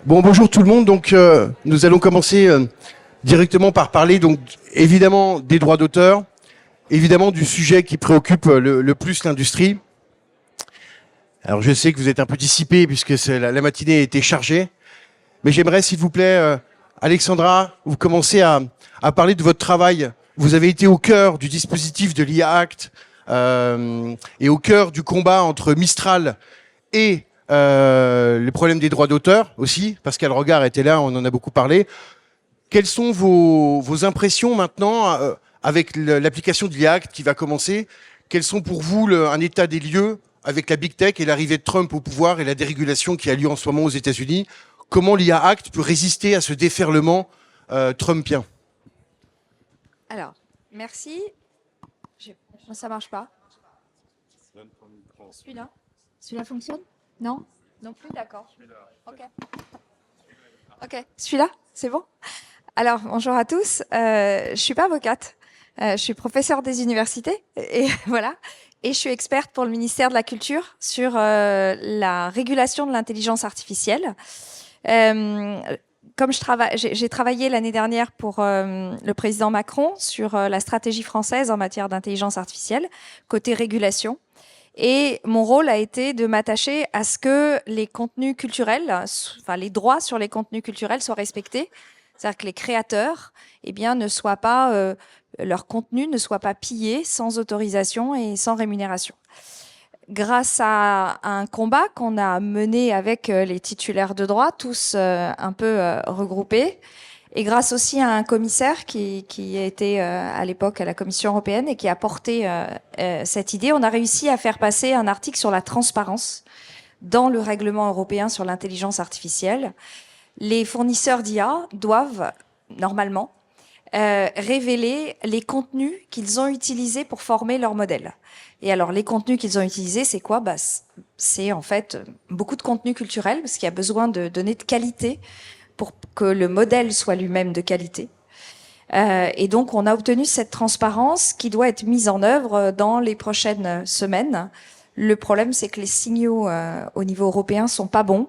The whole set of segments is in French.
Bon, bonjour tout le monde. Donc, nous allons commencer directement par parler, donc, évidemment, des droits d'auteur, évidemment, du sujet qui préoccupe le plus l'industrie. Alors, je sais que vous êtes un peu dissipés puisque la matinée a été chargée, mais j'aimerais, s'il vous plaît, Alexandra, vous commencez à parler de votre travail. Vous avez été au cœur du dispositif de l'IA Act et au cœur du combat entre Mistral et les problèmes des droits d'auteur aussi. Pascal Regard était là, on en a beaucoup parlé. Quelles sont vos impressions maintenant avec l'application de l'IA Act qui va commencer? Quels sont pour vous un état des lieux avec la Big Tech et l'arrivée de Trump au pouvoir et la dérégulation qui a lieu en ce moment aux États-Unis? Comment l'IA Act peut résister à ce déferlement trumpien? Alors, merci. Ça marche pas. Celui-là Celui-là fonctionne? Non? Non plus, d'accord. Ok. Ok. Celui-là, c'est bon? Alors, bonjour à tous. Je suis pas avocate. Je suis professeure des universités et voilà. Et je suis experte pour le ministère de la Culture sur la régulation de l'intelligence artificielle. Comme j'ai travaillé l'année dernière pour le président Macron sur la stratégie française en matière d'intelligence artificielle, côté régulation. Et mon rôle a été de m'attacher à ce que les contenus culturels, enfin les droits sur les contenus culturels soient respectés. C'est-à-dire que les créateurs, eh bien, ne soient pas, leur contenu ne soit pas pillé sans autorisation et sans rémunération. Grâce à un combat qu'on a mené avec les titulaires de droit, tous un peu regroupés, et grâce aussi à un commissaire qui était à l'époque à la Commission européenne et qui a porté cette idée, on a réussi à faire passer un article sur la transparence dans le règlement européen sur l'intelligence artificielle. Les fournisseurs d'IA doivent, normalement, révéler les contenus qu'ils ont utilisés pour former leur modèle. Et alors, les contenus qu'ils ont utilisés, c'est quoi? C'est en fait beaucoup de contenus culturels, parce qu'il y a besoin de données de qualité pour que le modèle soit lui-même de qualité. Et donc, on a obtenu cette transparence qui doit être mise en œuvre dans les prochaines semaines. Le problème, c'est que les signaux au niveau européen sont pas bons.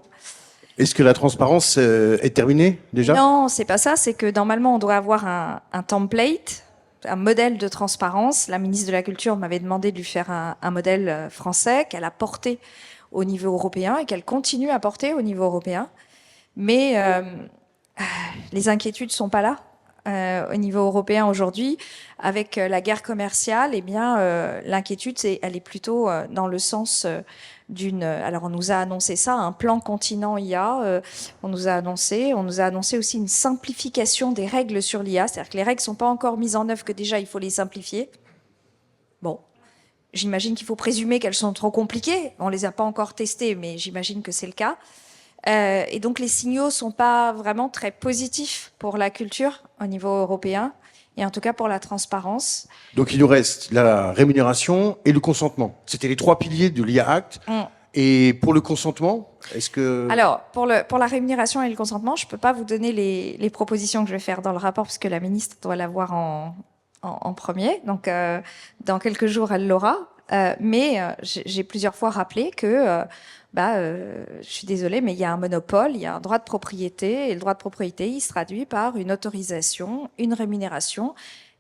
Est-ce que la transparence est terminée déjà? Non, c'est pas ça. C'est que normalement, on doit avoir un template, un modèle de transparence. La ministre de la Culture m'avait demandé de lui faire un modèle français qu'elle a porté au niveau européen et qu'elle continue à porter au niveau européen. Mais les inquiétudes sont pas là au niveau européen aujourd'hui. Avec la guerre commerciale, eh bien, l'inquiétude, elle est plutôt dans le sens alors on nous a annoncé ça, un plan continent IA. On nous a annoncé aussi une simplification des règles sur l'IA, c'est-à-dire que les règles sont pas encore mises en œuvre, que déjà il faut les simplifier. Bon. J'imagine qu'il faut présumer qu'elles sont trop compliquées. On les a pas encore testées, mais j'imagine que c'est le cas. Et donc les signaux sont pas vraiment très positifs pour la culture au niveau européen, et en tout cas pour la transparence. Donc il nous reste la rémunération et le consentement. C'était les trois piliers de l'IA Act. Et pour le consentement, est-ce que... Alors, pour la rémunération et le consentement, je peux pas vous donner les propositions que je vais faire dans le rapport, parce que la ministre doit l'avoir en premier. Donc, dans quelques jours, elle l'aura. Mais j'ai plusieurs fois rappelé que... je suis désolée, mais il y a un monopole, il y a un droit de propriété, et le droit de propriété, il se traduit par une autorisation, une rémunération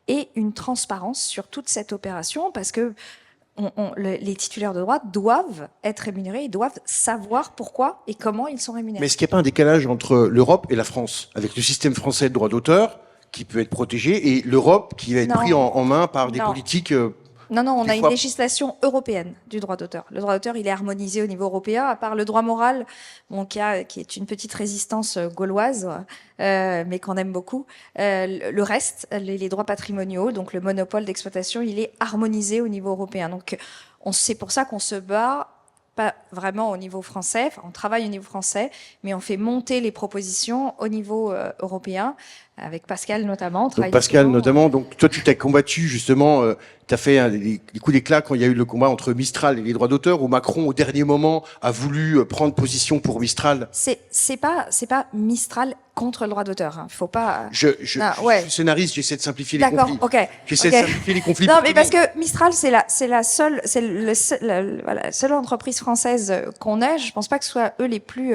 et une transparence sur toute cette opération, parce que les titulaires de droit doivent être rémunérés, ils doivent savoir pourquoi et comment ils sont rémunérés. Mais est-ce qu'il n'y a pas un décalage entre l'Europe et la France, avec le système français de droit d'auteur, qui peut être protégé, et l'Europe qui va être pris en main par des politiques... Non, on a une législation européenne du droit d'auteur. Le droit d'auteur, il est harmonisé au niveau européen, à part le droit moral, qui est une petite résistance gauloise, mais qu'on aime beaucoup. Le reste, les droits patrimoniaux, donc le monopole d'exploitation, il est harmonisé au niveau européen. Donc, c'est pour ça qu'on se bat pas vraiment au niveau français, enfin, on travaille au niveau français, mais on fait monter les propositions au niveau européen. avec Pascal notamment. Donc Pascal notamment, donc toi tu t'es combattu justement, tu as fait des coups d'éclat quand il y a eu le combat entre Mistral et les droits d'auteur, où Macron au dernier moment a voulu prendre position pour Mistral. C'est pas Mistral contre le droit d'auteur. Hein. Faut pas. Je suis scénariste, j'essaie de simplifier les conflits. D'accord, ok. J'essaie de simplifier les conflits. Non, mais parce que Mistral, c'est la seule entreprise française qu'on ait. Je pense pas que ce soit eux les plus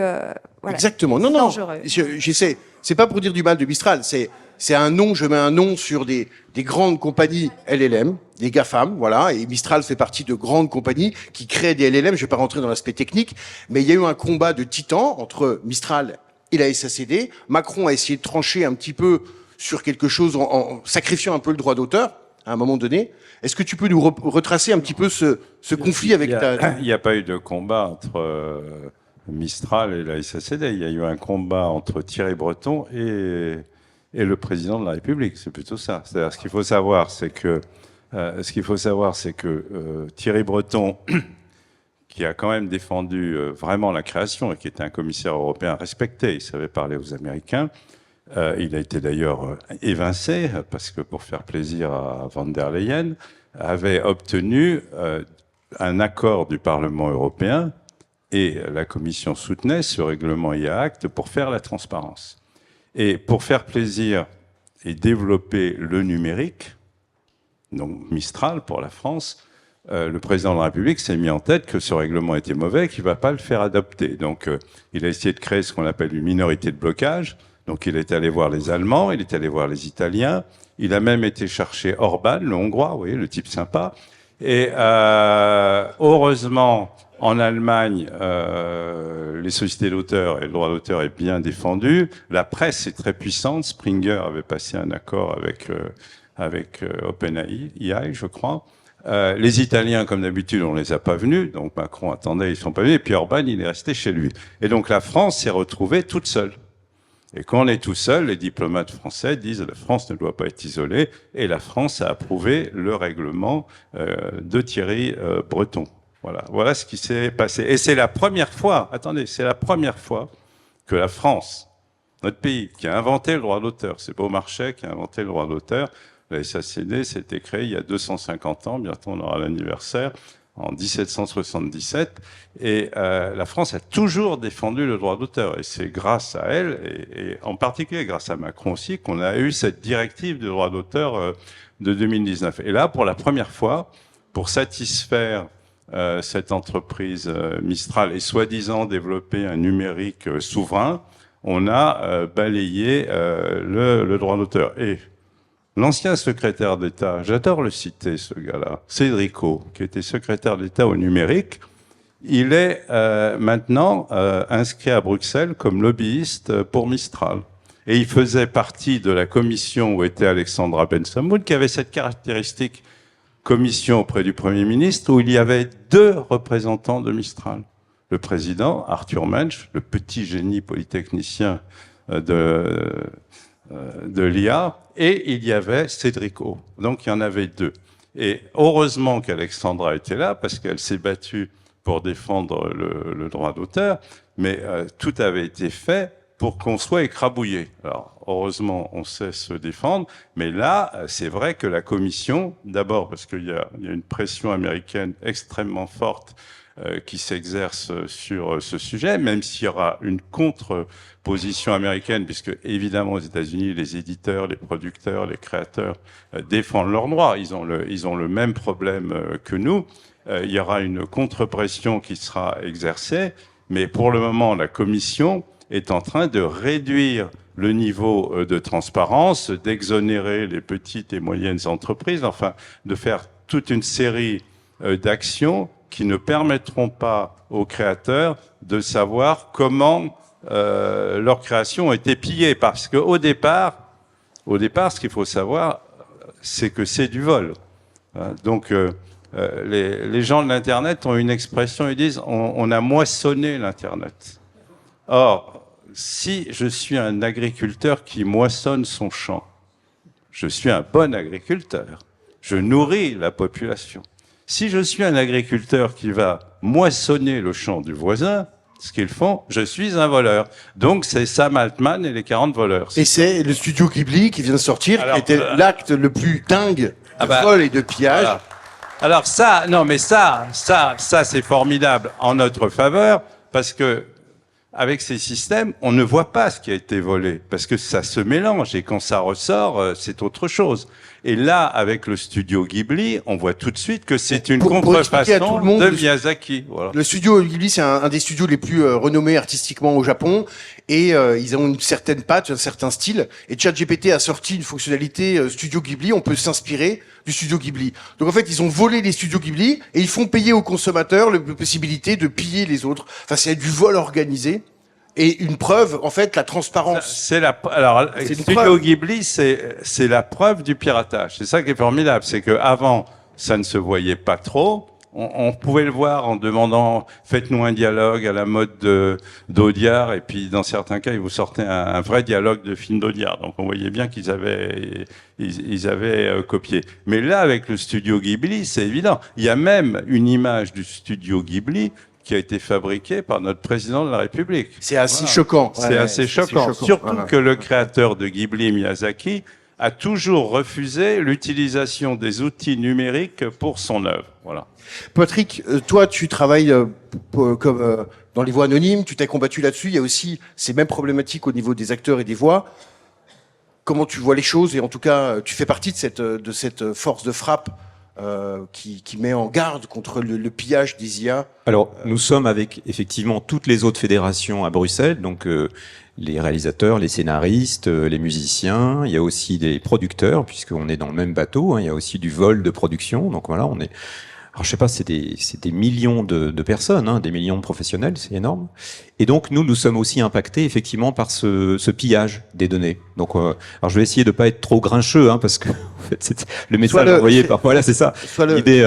Exactement. Non, dangereux. J'essaie. C'est pas pour dire du mal de Mistral. C'est un nom. Je mets un nom sur des grandes compagnies LLM, des GAFAM, voilà. Et Mistral fait partie de grandes compagnies qui créent des LLM. Je vais pas rentrer dans l'aspect technique, mais il y a eu un combat de titans entre Mistral et la SACD. Macron a essayé de trancher un petit peu sur quelque chose en sacrifiant un peu le droit d'auteur à un moment donné. Est-ce que tu peux nous retracer un petit peu ce conflit avec Il n'y a pas eu de combat entre Mistral et la SACD. Il y a eu un combat entre Thierry Breton et le président de la République. C'est plutôt ça. C'est-à-dire, ce qu'il faut savoir, c'est que Thierry Breton, qui a quand même défendu vraiment la création et qui était un commissaire européen respecté, il savait parler aux Américains. Il a été d'ailleurs évincé parce que, pour faire plaisir à Van der Leyen, avait obtenu un accord du Parlement européen, et la Commission soutenait ce règlement IA Act pour faire la transparence. Et pour faire plaisir et développer le numérique, donc Mistral pour la France, le président de la République s'est mis en tête que ce règlement était mauvais et qu'il ne va pas le faire adopter. Donc il a essayé de créer ce qu'on appelle une minorité de blocage. Donc il est allé voir les Allemands, il est allé voir les Italiens, il a même été chercher Orban, le Hongrois, vous voyez, le type sympa. Et heureusement, en Allemagne, les sociétés d'auteurs et le droit d'auteur est bien défendu. La presse est très puissante. Springer avait passé un accord avec OpenAI, je crois. Les Italiens, comme d'habitude, on les a pas venus. Donc Macron attendait, ils sont pas venus. Et puis Orban, il est resté chez lui. Et donc la France s'est retrouvée toute seule. Et quand on est tout seul, les diplomates français disent la France ne doit pas être isolée. Et la France a approuvé le règlement de Thierry Breton. Voilà ce qui s'est passé. Et c'est la première fois, c'est la première fois que la France, notre pays, qui a inventé le droit d'auteur, c'est Beaumarchais qui a inventé le droit d'auteur, la SACD s'était créée il y a 250 ans, bientôt on aura l'anniversaire, en 1777, et la France a toujours défendu le droit d'auteur, et c'est grâce à elle, et en particulier grâce à Macron aussi, qu'on a eu cette directive de droit d'auteur de 2019. Et là, pour la première fois, pour satisfaire cette entreprise Mistral et soi-disant développer un numérique souverain, on a balayé le droit d'auteur. Et l'ancien secrétaire d'État, j'adore le citer ce gars-là, Cédrico, qui était secrétaire d'État au numérique, il est maintenant inscrit à Bruxelles comme lobbyiste pour Mistral. Et il faisait partie de la commission où était Alexandra Ben-Samoud, qui avait cette caractéristique, commission auprès du Premier ministre, où il y avait 2 représentants de Mistral. Le président, Arthur Mensch, le petit génie polytechnicien de l'IA, et il y avait Cédrico. Donc il y en avait 2. Et heureusement qu'Alexandra était là, parce qu'elle s'est battue pour défendre le droit d'auteur, mais tout avait été fait pour qu'on soit écrabouillé. Alors, heureusement, on sait se défendre, mais là, c'est vrai que la Commission, d'abord parce qu'il y a une pression américaine extrêmement forte qui s'exerce sur ce sujet, même s'il y aura une contre-position américaine, puisque évidemment aux États-Unis, les éditeurs, les producteurs, les créateurs défendent leurs droits. Ils ont le même problème que nous. Il y aura une contre-pression qui sera exercée, mais pour le moment, la Commission est en train de réduire le niveau de transparence, d'exonérer les petites et moyennes entreprises, enfin, de faire toute une série d'actions qui ne permettront pas aux créateurs de savoir comment leurs créations ont été pillées. Parce qu'au départ, ce qu'il faut savoir, c'est que c'est du vol. Donc, les gens de l'Internet ont une expression, ils disent on a moissonné l'Internet. Or, si je suis un agriculteur qui moissonne son champ, je suis un bon agriculteur. Je nourris la population. Si je suis un agriculteur qui va moissonner le champ du voisin, ce qu'ils font, je suis un voleur. Donc c'est Sam Altman et les 40 voleurs. Et c'est le studio Ghibli qui vient de sortir, Alors, qui était l'acte le plus dingue de bah, vol et de pillage. Voilà. Alors ça, non mais ça c'est formidable en notre faveur parce que avec ces systèmes, on ne voit pas ce qui a été volé parce que ça se mélange et quand ça ressort, c'est autre chose. Et là, avec le studio Ghibli, on voit tout de suite que c'est une Pour expliquer à tout contrefaçon le monde, de Miyazaki. Voilà. Le studio Ghibli, c'est un des studios les plus renommés artistiquement au Japon, et ils ont une certaine patte, un certain style. Et ChatGPT a sorti une fonctionnalité Studio Ghibli, on peut s'inspirer du studio Ghibli. Donc en fait, ils ont volé les studios Ghibli et ils font payer aux consommateurs la possibilité de piller les autres. Enfin, c'est du vol organisé. Et une preuve, en fait, la transparence. Alors, C'est une Studio preuve. Ghibli, c'est la preuve du piratage. C'est ça qui est formidable, c'est que avant, ça ne se voyait pas trop. On pouvait le voir en demandant faites-nous un dialogue à la mode d'Audiard, et puis dans certains cas, ils vous sortaient un vrai dialogue de film d'Audiard. Donc on voyait bien qu'ils avaient copié. Mais là, avec le studio Ghibli, c'est évident. Il y a même une image du studio Ghibli qui a été fabriqué par notre président de la République. C'est assez Voilà. choquant. C'est assez choquant. Surtout Voilà. que le créateur de Ghibli, Miyazaki, a toujours refusé l'utilisation des outils numériques pour son œuvre. Voilà. Patrick, toi, tu travailles comme dans les voix anonymes, tu t'es combattu là-dessus. Il y a aussi ces mêmes problématiques au niveau des acteurs et des voix. Comment tu vois les choses? Et en tout cas, tu fais partie de cette force de frappe qui met en garde contre le pillage des IA. Alors, nous sommes avec effectivement toutes les autres fédérations à Bruxelles, donc les réalisateurs, les scénaristes, les musiciens. Il y a aussi des producteurs, puisqu'on est dans le même bateau. Hein, il y a aussi du vol de production. Donc voilà, on est. Alors je sais pas, c'est des millions de personnes, hein, des millions de professionnels, c'est énorme. Et donc nous sommes aussi impactés effectivement par ce pillage des données. Donc alors je vais essayer de pas être trop grincheux, hein, parce que en fait c'est le message envoyé par voilà, c'est ça. L'idée,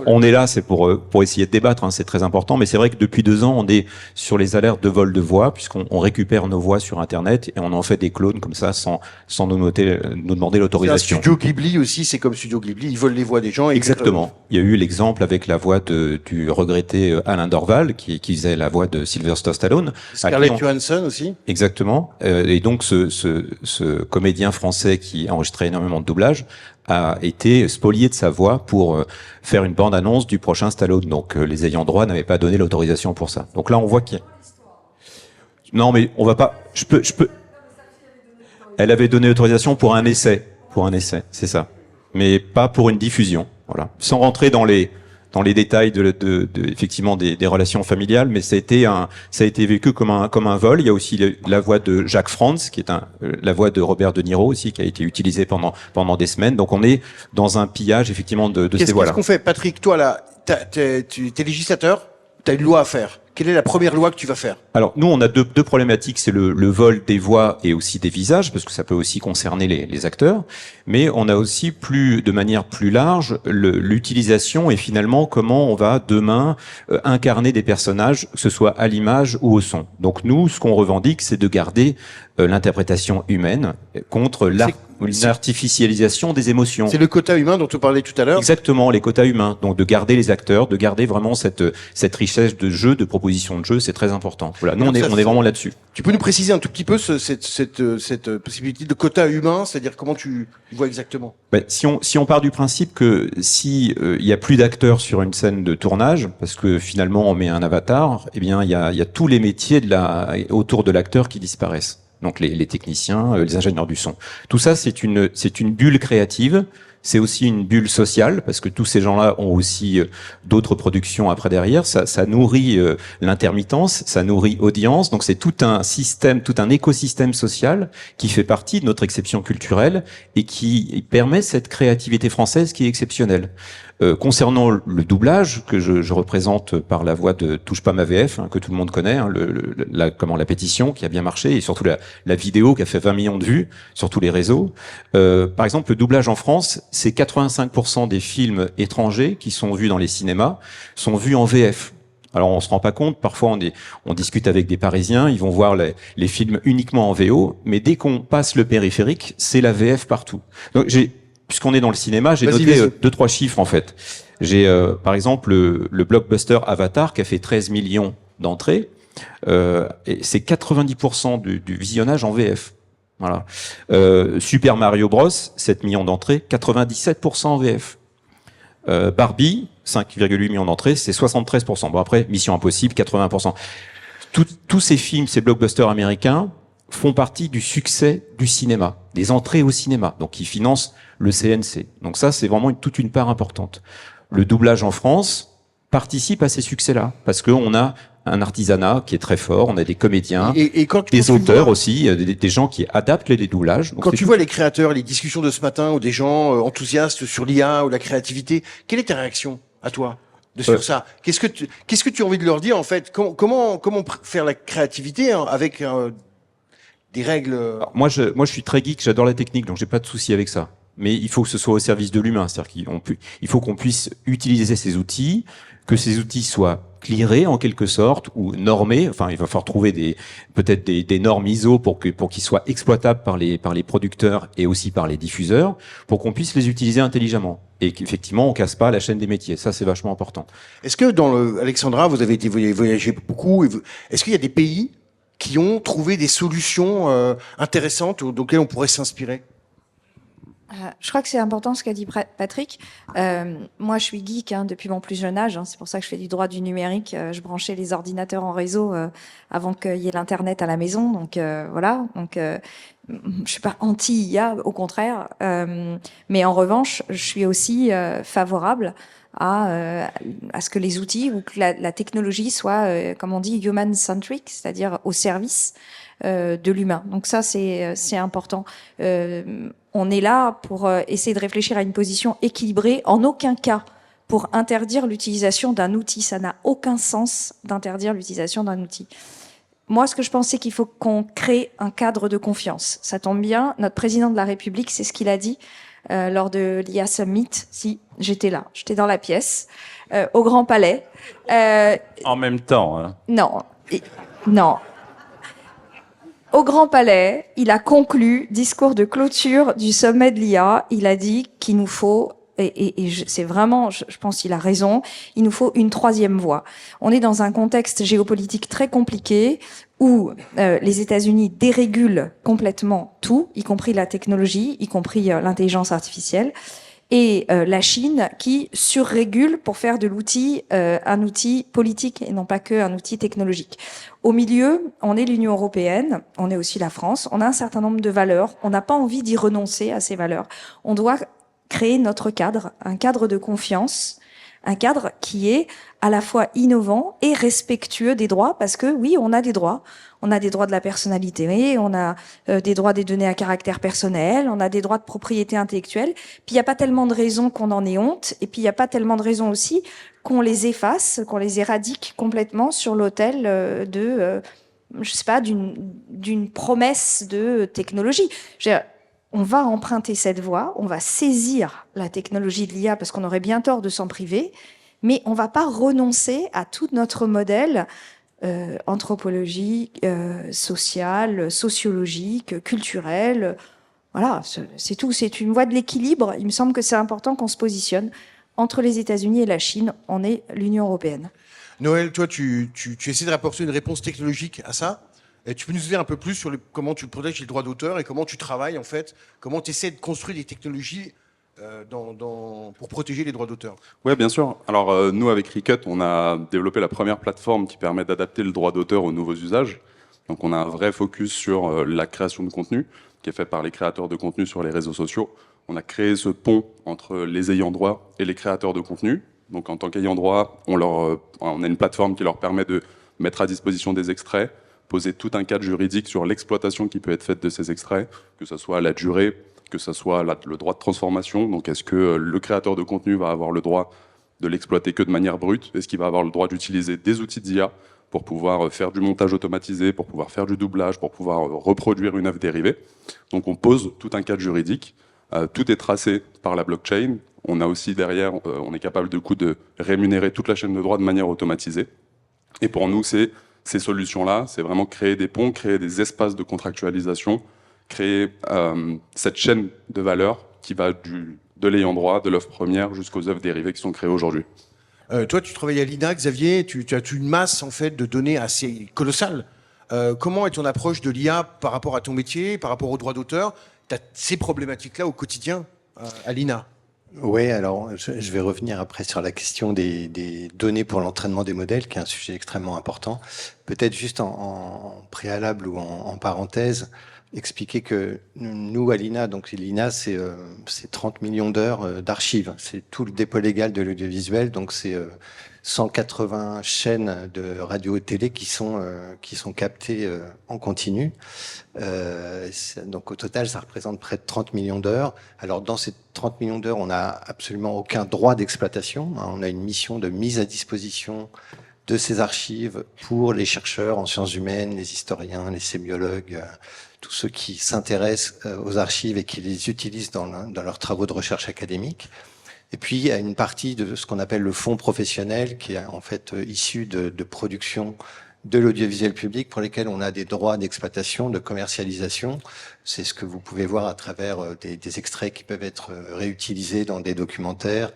on est là, c'est pour essayer de débattre, hein, c'est très important. Mais c'est vrai que depuis 2 ans, on est sur les alertes de vol de voix, puisqu'on récupère nos voix sur Internet et on en fait des clones comme ça sans nous demander l'autorisation. Studio Ghibli aussi, c'est comme Studio Ghibli, ils volent les voix des gens. Exactement. Il y a eu l'exemple avec la voix du regretté Alain Dorval qui faisait la voix de Sylvester Stallone. Scarlett Johansson aussi. Exactement. Et donc ce comédien français qui a enregistré énormément de doublages a été spolié de sa voix pour faire une bande-annonce du prochain Stallone. Donc les ayants droit n'avaient pas donné l'autorisation pour ça. Donc là on voit qu'il y a... Non mais on va pas... Je peux... Elle avait donné l'autorisation pour un essai, c'est ça. Mais pas pour une diffusion. Voilà. Sans rentrer dans les détails effectivement des relations familiales, mais ça a été vécu comme un vol. Il y a aussi la voix de Jacques Franz, qui est la voix de Robert De Niro aussi, qui a été utilisée pendant des semaines. Donc on est dans un pillage effectivement de ces voix-là. Qu'est-ce qu'on fait, Patrick? Toi là, tu es législateur, tu as une loi à faire. Quelle est la première loi que tu vas faire? Alors nous on a deux problématiques, c'est le vol des voix et aussi des visages, parce que ça peut aussi concerner les acteurs, mais on a aussi de manière plus large l'utilisation et finalement comment on va demain incarner des personnages, que ce soit à l'image ou au son. Donc nous ce qu'on revendique c'est de garder l'interprétation humaine contre l'artificialisation des émotions. C'est le quota humain dont on parlait tout à l'heure. Exactement, les quotas humains. Donc de garder les acteurs, de garder vraiment cette richesse de jeu, de proposition de jeu, c'est très important. Voilà, nous on est vraiment là-dessus. Tu peux nous préciser un tout petit peu cette possibilité de quota humain, c'est-à-dire comment tu vois exactement? Ben, si on part du principe que si il y a plus d'acteurs sur une scène de tournage, parce que finalement on met un avatar, eh bien il y a tous les métiers autour de l'acteur qui disparaissent. Donc les techniciens, les ingénieurs du son. Tout ça, c'est une bulle créative. C'est aussi une bulle sociale parce que tous ces gens-là ont aussi d'autres productions après derrière. Ça nourrit l'intermittence, ça nourrit audience. Donc c'est tout un système, tout un écosystème social qui fait partie de notre exception culturelle et qui permet cette créativité française qui est exceptionnelle. Concernant le doublage que je représente par la voix de Touche pas ma VF, hein, que tout le monde connaît, hein, la pétition qui a bien marché et surtout la vidéo qui a fait 20 millions de vues sur tous les réseaux. Par exemple, le doublage en France, c'est 85% des films étrangers qui sont vus dans les cinémas sont vus en VF. Alors on se rend pas compte, parfois on discute avec des Parisiens, ils vont voir les films uniquement en VO, mais dès qu'on passe le périphérique, c'est la VF partout. Donc puisqu'on est dans le cinéma, j'ai noté 2-3 chiffres en fait. J'ai par exemple le blockbuster Avatar qui a fait 13 millions d'entrées. et c'est 90% du visionnage en VF. Voilà. Super Mario Bros, 7 millions d'entrées, 97% en VF. Barbie, 5,8 millions d'entrées, c'est 73%. Bon après, Mission Impossible, 80%. Tous ces films, ces blockbusters américains, font partie du succès du cinéma, des entrées au cinéma. Donc ils financent le CNC. Donc ça, c'est vraiment toute une part importante. Le doublage en France participe à ces succès-là, parce qu'on a un artisanat qui est très fort, on a des comédiens, des auteurs aussi, des gens qui adaptent les doublages. Donc quand tu vois les créateurs, les discussions de ce matin, ou des gens enthousiastes sur l'IA ou la créativité, quelle est ta réaction à toi sur ça? Qu'est-ce que tu as envie de leur dire en fait? Comment faire la créativité avec des règles? Alors, moi, je suis très geek, j'adore la technique, donc j'ai pas de souci avec ça. Mais il faut que ce soit au service de l'humain, c'est-à-dire il faut qu'on puisse utiliser ces outils, que ces outils soient clearés en quelque sorte ou normés. Enfin, il va falloir trouver peut-être des normes ISO pour qu'ils soient exploitables par les producteurs et aussi par les diffuseurs, pour qu'on puisse les utiliser intelligemment et qu'effectivement on casse pas la chaîne des métiers. Ça, c'est vachement important. Est-ce que Alexandra, vous avez voyagé beaucoup, est-ce qu'il y a des pays qui ont trouvé des solutions intéressantes auxquelles on pourrait s'inspirer? Je crois que c'est important ce qu'a dit Patrick. Moi, je suis geek depuis mon plus jeune âge. C'est pour ça que je fais du droit du numérique. Je branchais les ordinateurs en réseau avant qu'il y ait l'internet à la maison. Donc voilà. Donc je suis pas anti-IA, au contraire. Mais en revanche, je suis aussi favorable à ce que les outils ou que la technologie soit, comme on dit, human-centric, c'est-à-dire au service de l'humain. Donc ça, c'est important. On est là pour essayer de réfléchir à une position équilibrée. En aucun cas pour interdire l'utilisation d'un outil. Ça n'a aucun sens d'interdire l'utilisation d'un outil. Moi, ce que je pense, c'est qu'il faut qu'on crée un cadre de confiance. Ça tombe bien, notre président de la République, c'est ce qu'il a dit lors de l'IA Summit. Si, j'étais là, j'étais dans la pièce, au Grand Palais. En même temps. Hein. Non, non. Au Grand Palais, il a conclu, discours de clôture du sommet de l'IA, il a dit qu'il nous faut, c'est vraiment, je pense qu'il a raison, il nous faut une troisième voie. On est dans un contexte géopolitique très compliqué où les États-Unis dérégulent complètement tout, y compris la technologie, y compris l'intelligence artificielle, et la Chine qui surrégule pour faire de l'outil un outil politique et non pas que un outil technologique. Au milieu, on est l'Union européenne, on est aussi la France, on a un certain nombre de valeurs, on n'a pas envie d'y renoncer à ces valeurs. On doit créer notre cadre, un cadre de confiance, un cadre qui est à la fois innovant et respectueux des droits, parce que oui, on a des droits. On a des droits de la personnalité, on a des droits des données à caractère personnel, on a des droits de propriété intellectuelle. Puis il n'y a pas tellement de raisons qu'on en ait honte, et puis il n'y a pas tellement de raisons aussi qu'on les efface, qu'on les éradique complètement sur l'autel je sais pas, d'une promesse de technologie. On va emprunter cette voie, on va saisir la technologie de l'IA parce qu'on aurait bien tort de s'en priver, mais on ne va pas renoncer à tout notre modèle anthropologique, social, sociologique, culturel. Voilà, c'est tout. C'est une voie de l'équilibre. Il me semble que c'est important qu'on se positionne entre les États-Unis et la Chine. On est l'Union européenne. Noël, toi, tu essaies de rapporter une réponse technologique à ça. Et tu peux nous dire un peu plus sur comment tu protèges les droits d'auteur et comment tu travailles, en fait, comment tu essaies de construire des technologies pour protéger les droits d'auteur. Oui, bien sûr. Alors, nous, avec Ricut, on a développé la première plateforme qui permet d'adapter le droit d'auteur aux nouveaux usages. Donc, on a un vrai focus sur la création de contenu, qui est fait par les créateurs de contenu sur les réseaux sociaux. On a créé ce pont entre les ayants droit et les créateurs de contenu. Donc, en tant qu'ayants droit, on a une plateforme qui leur permet de mettre à disposition des extraits, poser tout un cadre juridique sur l'exploitation qui peut être faite de ces extraits, que ce soit la durée, que ce soit le droit de transformation. Donc, est-ce que le créateur de contenu va avoir le droit de l'exploiter que de manière brute? Est-ce qu'il va avoir le droit d'utiliser des outils d'IA pour pouvoir faire du montage automatisé, pour pouvoir faire du doublage, pour pouvoir reproduire une œuvre dérivée? Donc, on pose tout un cadre juridique. Tout est tracé par la blockchain. On a aussi derrière, on est capable de rémunérer toute la chaîne de droit de manière automatisée. Et pour nous, ces solutions-là, c'est vraiment créer des ponts, créer des espaces de contractualisation, créer cette chaîne de valeur qui va de l'ayant droit, de l'œuvre première, jusqu'aux œuvres dérivées qui sont créées aujourd'hui. Toi, tu travailles à l'INA, Xavier, tu as une masse en fait de données assez colossale. Comment est ton approche de l'IA par rapport à ton métier, par rapport aux droits d'auteur? Tu as ces problématiques-là au quotidien à l'INA? Oui, alors je vais revenir après sur la question des données pour l'entraînement des modèles, qui est un sujet extrêmement important. Peut-être juste en préalable ou en parenthèse, expliquer que nous, à l'INA, donc l'INA, c'est 30 millions d'heures d'archives. C'est tout le dépôt légal de l'audiovisuel, donc c'est 180 chaînes de radio et télé qui sont captées en continu. Donc au total, ça représente près de 30 millions d'heures. Alors dans ces 30 millions d'heures, on n'a absolument aucun droit d'exploitation. On a une mission de mise à disposition de ces archives pour les chercheurs en sciences humaines, les historiens, les sémiologues, tous ceux qui s'intéressent aux archives et qui les utilisent dans leurs travaux de recherche académique. Et puis, il y a une partie de ce qu'on appelle le fonds professionnel, qui est en fait issu de production de l'audiovisuel public, pour lesquels on a des droits d'exploitation, de commercialisation. C'est ce que vous pouvez voir à travers des extraits qui peuvent être réutilisés dans des documentaires.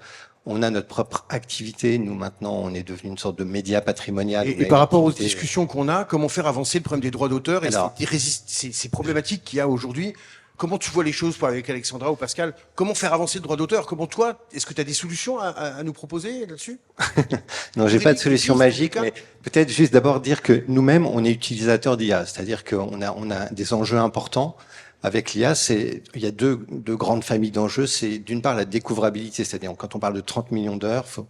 On a notre propre activité. Nous, maintenant, on est devenu une sorte de média patrimonial. Et par rapport aux discussions qu'on a, comment faire avancer le problème des droits d'auteur et Alors, ces problématiques qu'il y a aujourd'hui? Comment tu vois les choses avec Alexandra ou Pascal? Comment faire avancer le droit d'auteur? Comment toi, est-ce que tu as des solutions à nous proposer là-dessus? Non, j'ai pas de solution magique, mais peut-être juste d'abord dire que nous-mêmes, on est utilisateurs d'IA. C'est-à-dire qu'on a des enjeux importants avec l'IA. Il y a deux grandes familles d'enjeux. C'est d'une part la découvrabilité, c'est-à-dire quand on parle de 30 millions d'heures, faut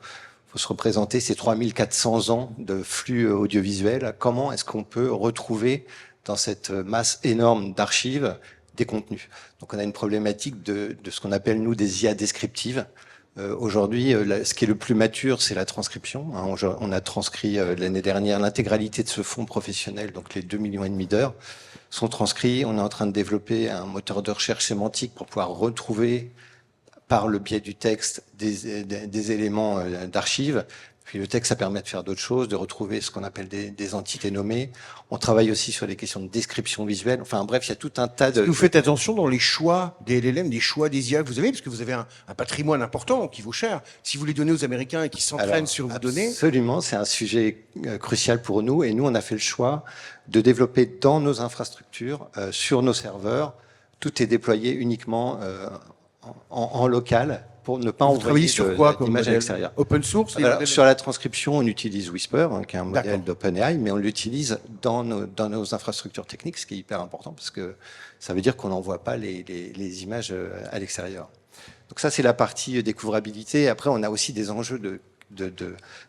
se représenter ces 3400 ans de flux audiovisuel. Comment est-ce qu'on peut retrouver dans cette masse énorme d'archives des contenus? Donc on a une problématique de ce qu'on appelle nous des IA descriptives. Aujourd'hui, ce qui est le plus mature, c'est la transcription. On a transcrit l'année dernière l'intégralité de ce fonds professionnel, donc les 2,5 millions d'heures sont transcrits. On est en train de développer un moteur de recherche sémantique pour pouvoir retrouver par le biais du texte des éléments d'archives. Puis le texte, ça permet de faire d'autres choses, de retrouver ce qu'on appelle des entités nommées. On travaille aussi sur les questions de description visuelle. Enfin bref, il y a tout un tas de... Vous faites attention dans les choix des LLM, des choix des IA que vous avez, parce que vous avez un patrimoine important qui vaut cher. Si vous les donnez aux Américains et qu'ils s'entraînent sur vos données... Absolument, c'est un sujet crucial pour nous. Et nous, on a fait le choix de développer dans nos infrastructures, sur nos serveurs, tout est déployé uniquement en local, pour ne pas envoyer sur quoi comme d'image à modèle l'extérieur. Open source? Alors, sur la transcription, on utilise Whisper, qui est un modèle d'OpenAI, mais on l'utilise dans nos infrastructures techniques, ce qui est hyper important, parce que ça veut dire qu'on n'envoie pas les images à l'extérieur. Donc ça, c'est la partie découvrabilité. Après, on a aussi des enjeux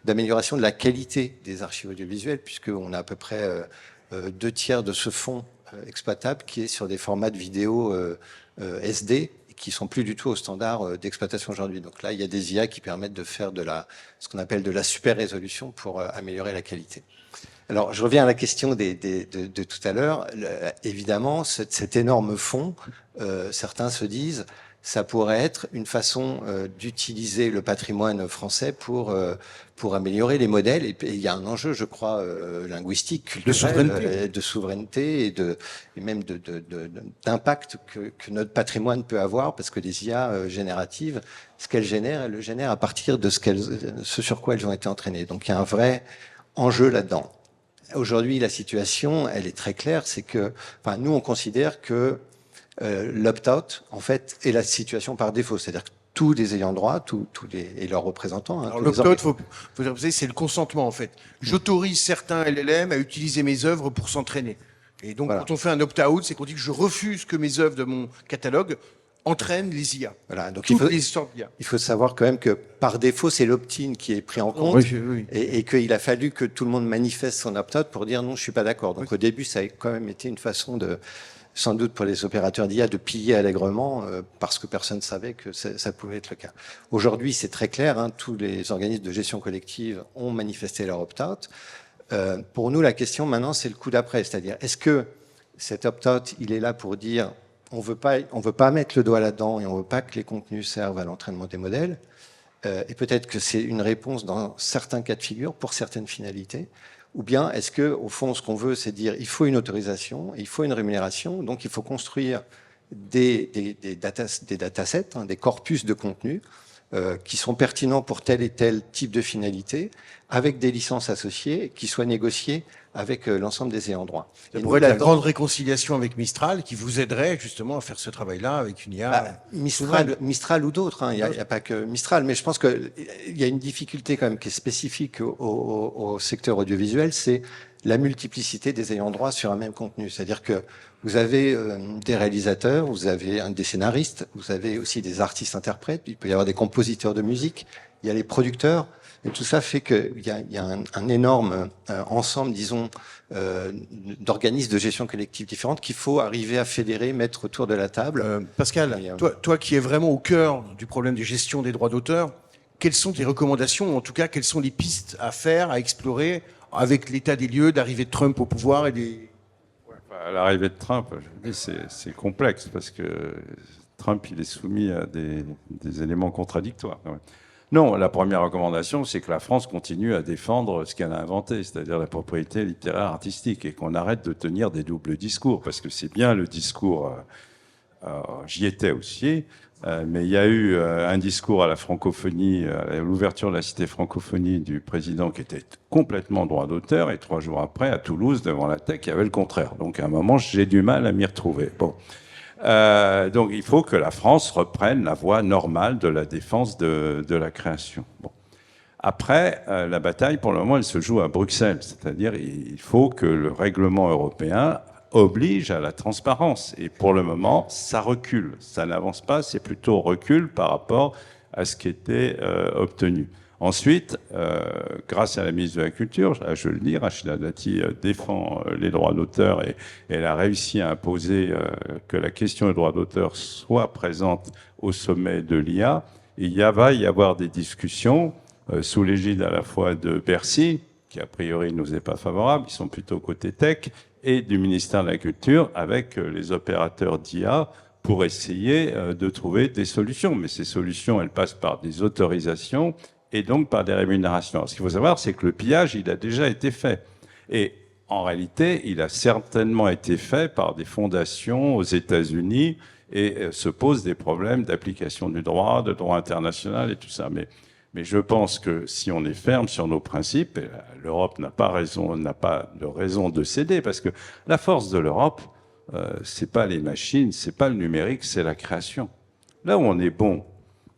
d'amélioration de la qualité des archives audiovisuelles, puisqu'on a à peu près 2/3 de ce fonds exploitable qui est sur des formats de vidéo SD, qui sont plus du tout au standard d'exploitation aujourd'hui. Donc là, il y a des IA qui permettent de faire ce qu'on appelle de la super résolution pour améliorer la qualité. Alors, je reviens à la question de tout à l'heure. Évidemment, cet énorme fonds, certains se disent, ça pourrait être une façon d'utiliser le patrimoine français pour améliorer les modèles. Et il y a un enjeu, je crois, linguistique, culturel, de souveraineté et même d'impact que notre patrimoine peut avoir, parce que les IA génératives, ce qu'elles génèrent, elles le génèrent à partir de ce sur quoi elles ont été entraînées. Donc il y a un vrai enjeu là-dedans. Aujourd'hui, la situation, elle est très claire, c'est que, enfin, nous, on considère que l'opt-out, en fait, est la situation par défaut. C'est-à-dire que tous les ayants droit, et leurs représentants... Alors l'opt-out, c'est le consentement, en fait. J'autorise certains LLM à utiliser mes œuvres pour s'entraîner. Et donc, quand on fait un opt-out, c'est qu'on dit que je refuse que mes œuvres de mon catalogue entraînent les IA. Voilà, donc il faut savoir quand même que par défaut, c'est l'opt-in qui est pris en compte, et qu'il a fallu que tout le monde manifeste son opt-out pour dire non, je suis pas d'accord. Donc au début, ça a quand même été une façon sans doute pour les opérateurs d'IA, de piller allègrement parce que personne ne savait que ça pouvait être le cas. Aujourd'hui, c'est très clair, tous les organismes de gestion collective ont manifesté leur opt-out. Pour nous, la question maintenant, c'est le coup d'après, c'est-à-dire est-ce que cet opt-out, il est là pour dire on veut pas mettre le doigt là-dedans et on veut pas que les contenus servent à l'entraînement des modèles, et peut-être que c'est une réponse dans certains cas de figure pour certaines finalités. Ou bien est-ce que, au fond, ce qu'on veut, c'est dire il faut une autorisation, il faut une rémunération, donc il faut construire des datasets, des corpus de contenu qui sont pertinents pour tel et tel type de finalité, avec des licences associées qui soient négociées avec l'ensemble des ayants droit. Ça pourrait être la grande réconciliation avec Mistral qui vous aiderait justement à faire ce travail-là avec une IA. Mistral ou d'autres, il n'y a pas que Mistral, mais je pense qu'il y a une difficulté quand même qui est spécifique au secteur audiovisuel, c'est la multiplicité des ayants droit sur un même contenu. C'est-à-dire que vous avez des réalisateurs, vous avez des scénaristes, vous avez aussi des artistes-interprètes, il peut y avoir des compositeurs de musique, il y a les producteurs, et tout ça fait qu'il y a un énorme ensemble, disons, d'organismes de gestion collective différentes qu'il faut arriver à fédérer, mettre autour de la table. Pascal, toi qui es vraiment au cœur du problème de gestion des droits d'auteur, quelles sont tes recommandations, ou en tout cas, quelles sont les pistes à faire, à explorer avec l'état des lieux, d'arrivée de Trump au pouvoir et des... L'arrivée de Trump, je dis, c'est complexe parce que Trump, il est soumis à des éléments contradictoires. Quand même. Non, la première recommandation, c'est que la France continue à défendre ce qu'elle a inventé, c'est-à-dire la propriété littéraire artistique, et qu'on arrête de tenir des doubles discours, parce que c'est bien le discours, j'y étais aussi, mais il y a eu un discours à la francophonie, à l'ouverture de la cité francophonie du président qui était complètement droit d'auteur, et 3 jours après, à Toulouse, devant la TEC, il y avait le contraire. Donc à un moment, j'ai du mal à m'y retrouver. Bon. Donc il faut que la France reprenne la voie normale de la défense de la création. Bon. Après, la bataille, pour le moment, elle se joue à Bruxelles. C'est-à-dire il faut que le règlement européen oblige à la transparence. Et pour le moment, ça recule. Ça n'avance pas, c'est plutôt recul par rapport à ce qui était obtenu. Ensuite, grâce à la ministre de la Culture, je veux le dire, Rachida Dati défend les droits d'auteur et elle a réussi à imposer que la question des droits d'auteur soit présente au sommet de l'IA. Il va y avoir des discussions sous l'égide à la fois de Bercy, qui a priori ne nous est pas favorable, ils sont plutôt côté tech, et du ministère de la Culture avec les opérateurs d'IA pour essayer de trouver des solutions. Mais ces solutions, elles passent par des autorisations et donc par des rémunérations. Alors, ce qu'il faut savoir, c'est que le pillage, il a déjà été fait. Et en réalité, il a certainement été fait par des fondations aux États-Unis et se posent des problèmes d'application du droit, de droit international et tout ça. Mais je pense que si on est ferme sur nos principes, l'Europe n'a pas de raison de céder, parce que la force de l'Europe, c'est pas les machines, c'est pas le numérique, c'est la création. Là où on est bon,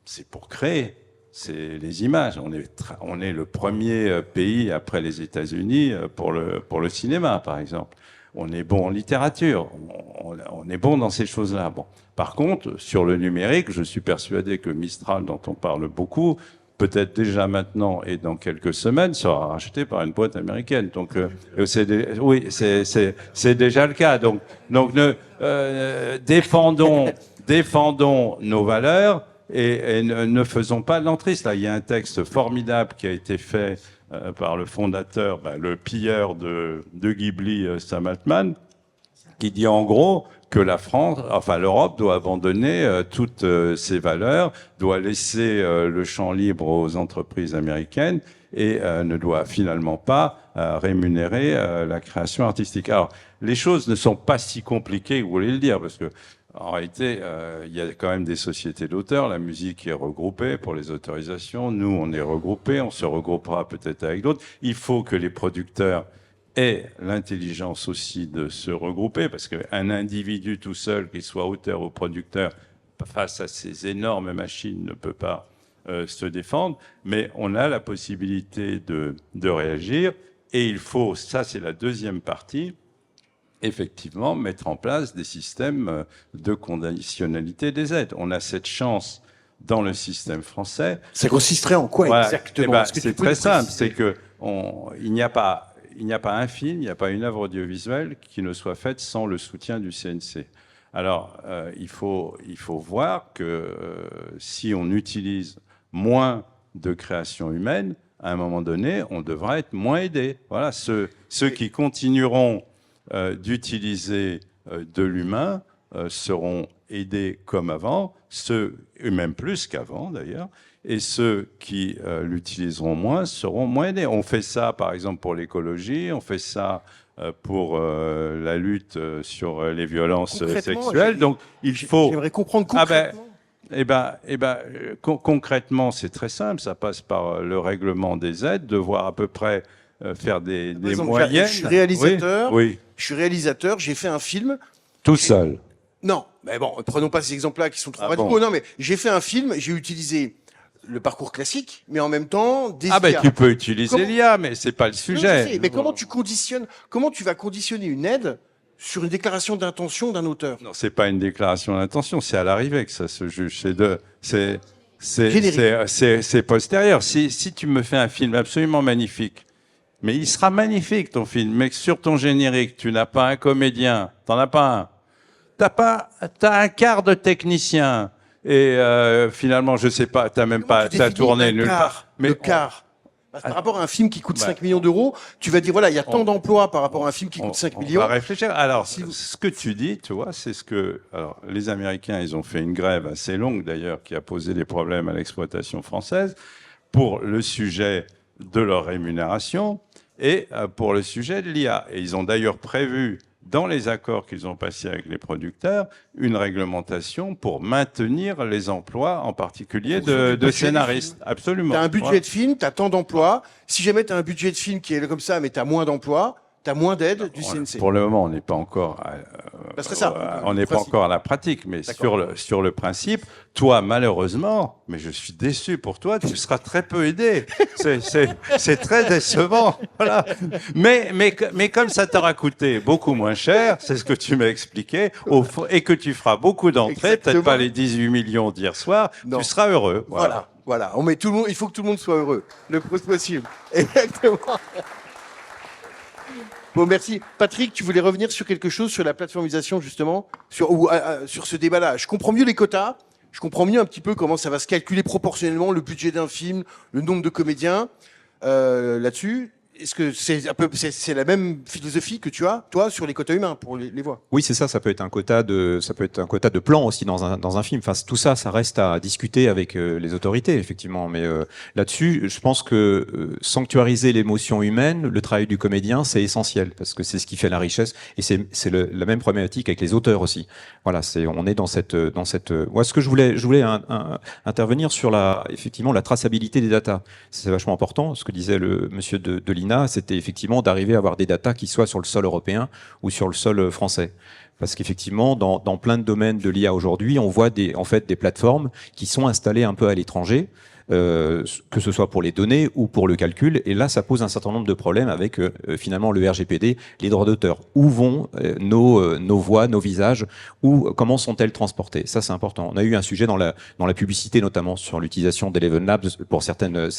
c'est pour créer, c'est les images. On est le premier pays après les États-Unis pour le cinéma, par exemple. On est bon en littérature, on est bon dans ces choses-là. Bon. Par contre, sur le numérique, je suis persuadé que Mistral, dont on parle beaucoup, peut-être déjà maintenant et dans quelques semaines, sera racheté par une boîte américaine. Donc, oui, c'est déjà le cas. Donc défendons nos valeurs et ne faisons pas de l'entrisme. Là, il y a un texte formidable qui a été fait par le fondateur, le pilleur de Ghibli, Sam Altman, qui dit en gros que l'Europe doit abandonner toutes ses valeurs, doit laisser le champ libre aux entreprises américaines et ne doit finalement pas rémunérer la création artistique. Alors, les choses ne sont pas si compliquées, vous voulez le dire, parce que en réalité, il y a quand même des sociétés d'auteurs. La musique est regroupée pour les autorisations. Nous, on est regroupés. On se regroupera peut-être avec d'autres. Il faut que les producteurs aient l'intelligence aussi de se regrouper, parce qu'un individu tout seul, qu'il soit auteur ou producteur, face à ces énormes machines, ne peut pas se défendre. Mais on a la possibilité de réagir. Et il faut, ça c'est la deuxième partie, effectivement, mettre en place des systèmes de conditionnalité des aides. On a cette chance dans le système français. Ça consisterait en quoi exactement? C'est très simple, c'est que il n'y a pas un film, il n'y a pas une œuvre audiovisuelle qui ne soit faite sans le soutien du CNC. Alors, il faut voir que si on utilise moins de création humaine, à un moment donné, on devra être moins aidé. Voilà, ceux qui continueront d'utiliser de l'humain seront aidés comme avant, et même plus qu'avant d'ailleurs, et ceux qui l'utiliseront moins seront moins aidés. On fait ça par exemple pour l'écologie, on fait ça pour la lutte sur les violences sexuelles. Donc il faut. J'aimerais comprendre concrètement. Concrètement, c'est très simple. Ça passe par le règlement des aides, de voir à peu près faire des exemple, moyennes. je suis réalisateur. Oui. Je suis réalisateur. J'ai fait un film. Tout seul. Non, mais bon, prenons pas ces exemples-là qui sont trop Ah radicaux. bon. Non, mais j'ai fait un film. J'ai utilisé le parcours classique, mais en même temps des Ah ben IA. tu peux utiliser Comment- l'IA, mais c'est pas le Non, je sujet. sais, mais comment tu vas conditionner une aide sur une déclaration d'intention d'un auteur? Non, c'est pas une déclaration d'intention, c'est à l'arrivée que ça se juge. Générique. C'est postérieur. Si tu me fais un film absolument magnifique, mais il sera magnifique ton film, mais que sur ton générique, tu n'as pas un comédien, t'en as pas un, t'as un quart de technicien, et finalement, je sais pas, t'as même Comment pas, tu t'as définis tourné un nulle quart, part. le quart. Par rapport à un film qui coûte Bah, 5 millions d'euros, tu vas dire, voilà, il y a tant on- d'emplois par rapport à un film qui coûte 5 On millions. va réfléchir. Alors, Si vous- ce que tu dis, tu vois, c'est ce que... Alors, les Américains, ils ont fait une grève assez longue, d'ailleurs, qui a posé des problèmes à l'exploitation française pour le sujet de leur rémunération et pour le sujet de l'IA. Et ils ont d'ailleurs prévu, dans les accords qu'ils ont passés avec les producteurs, une réglementation pour maintenir les emplois, en particulier fonction du de budget du scénaristes. film. Absolument. Tu as un budget Voilà. de film, tu as tant d'emplois. Si jamais tu as un budget de film qui est comme ça, mais tu as moins d'emplois, tu as moins d'aide du CNC. Pour le moment, on n'est pas encore... Ça serait ça. on n'est pas Principe. encore à la pratique, mais sur le principe, toi, malheureusement, mais je suis déçu pour toi, tu seras très peu aidé. C'est très décevant. Voilà. Mais comme ça t'aura coûté beaucoup moins cher, c'est ce que tu m'as expliqué, et que tu feras beaucoup d'entrées, peut-être Exactement. pas les 18 millions d'hier soir, Non. tu seras heureux. Voilà. On met tout le monde, il faut que tout le monde soit heureux. Le plus possible. Exactement. Bon, merci. Patrick, tu voulais revenir sur quelque chose, sur la plateformisation, justement, sur ce débat-là. Je comprends mieux les quotas. Je comprends mieux un petit peu comment ça va se calculer proportionnellement le budget d'un film, le nombre de comédiens là-dessus. Est-ce que c'est la même philosophie que tu as, toi, sur les quotas humains pour les voix? Oui, c'est ça. Ça peut être un quota de plan aussi dans un film. Enfin, tout ça, ça reste à discuter avec les autorités, effectivement. Mais là-dessus, je pense que sanctuariser l'émotion humaine, le travail du comédien, c'est essentiel parce que c'est ce qui fait la richesse. Et c'est la même problématique avec les auteurs aussi. Voilà, on est dans cette. Moi, ce que je voulais intervenir sur effectivement la traçabilité des datas. C'est vachement important. Ce que disait le monsieur de l'INA, c'était effectivement d'arriver à avoir des datas qui soient sur le sol européen ou sur le sol français. Parce qu'effectivement, dans plein de domaines de l'IA aujourd'hui, on voit des plateformes qui sont installées un peu à l'étranger, que ce soit pour les données ou pour le calcul. Et là, ça pose un certain nombre de problèmes avec finalement le RGPD, les droits d'auteur. Où vont nos voix, nos visages, comment sont-elles transportées? Ça, c'est important. On a eu un sujet dans la publicité, notamment sur l'utilisation d'Eleven Labs pour certaines